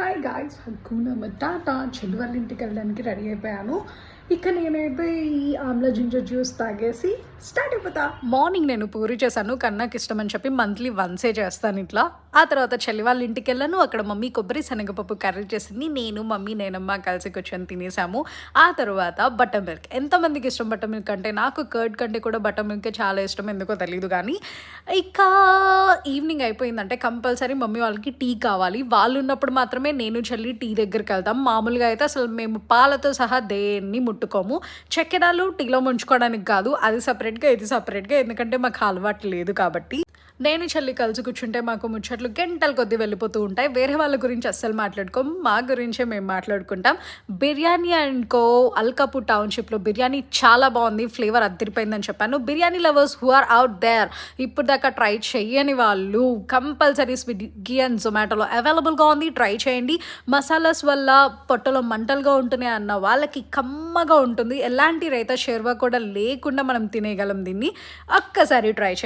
Hi guys, హక్కున Tata చెల్లి వాళ్ళ ఇంటికి వెళ్ళడానికి రెడీ అయిపోయాను. ఇక నేనైతే ఈ ఆమ్లా జింజర్ జ్యూస్ తాగేసి స్టార్ట్ అయిపోతా. మార్నింగ్ నేను పూరి చేశాను, కన్నాకి ఇష్టం అని చెప్పి మంత్లీ వన్సే చేస్తాను ఇట్లా. ఆ తర్వాత చెల్లి వాళ్ళ ఇంటికి వెళ్ళాను. అక్కడ మమ్మీ కొబ్బరి శనగపప్పు కర్రీ చేసింది. నేను మమ్మీ నేనమ్మ కలిసి కూర్చొని తినేసాము. ఆ తర్వాత బటర్ మిల్క్. ఎంతమందికి ఇష్టం బటర్ మిల్క్ అంటే? నాకు కర్డ్ కంటే కూడా బటర్ మిల్క్ చాలా ఇష్టం, ఎందుకో తెలియదు. కానీ ఇక ఈవినింగ్ అయిపోయిందంటే కంపల్సరీ మమ్మీ వాళ్ళకి టీ కావాలి. వాళ్ళు ఉన్నప్పుడు మాత్రమే నేను చెల్లి టీ దగ్గరికి వెళ్తాం. మామూలుగా అయితే అసలు మేము పాలతో సహా దేన్ని ముట్టుకోము. చక్కెరాలు టీలో ముంచుకోవడానికి కాదు, అది సపరేట్గా ఇది సపరేట్గా, ఎందుకంటే మాకు అలవాటు లేదు కాబట్టి. నేను చెల్లి కలిసి కూర్చుంటే మాకు ముచ్చట్లు గంటల కొద్దీ వెళ్ళిపోతూ ఉంటాయి. వేరే వాళ్ళ గురించి అస్సలు మాట్లాడుకోము, మా గురించే మేము మాట్లాడుకుంటాం. బిర్యానీ అండ్ కో అల్కాపూర్ టౌన్షిప్లో బిర్యానీ చాలా బాగుంది, ఫ్లేవర్ అద్దరిపోయిందని చెప్పాను. Biryani lovers who are out there, ఇప్పుడు దాకా ట్రై చేయని వాళ్ళు కంపల్సరీ స్విగ్గీ అండ్ జొమాటోలో అవైలబుల్గా ఉంది, ట్రై చేయండి. మసాలాస్ వల్ల పొట్టలో మంటలుగా ఉంటున్నాయి అన్న వాళ్ళకి కమ్మగా ఉంటుంది. ఎలాంటి రైతా షేర్వా కూడా లేకుండా మనం తినేయగలం దీన్ని. ఒక్కసారి ట్రై చేయండి.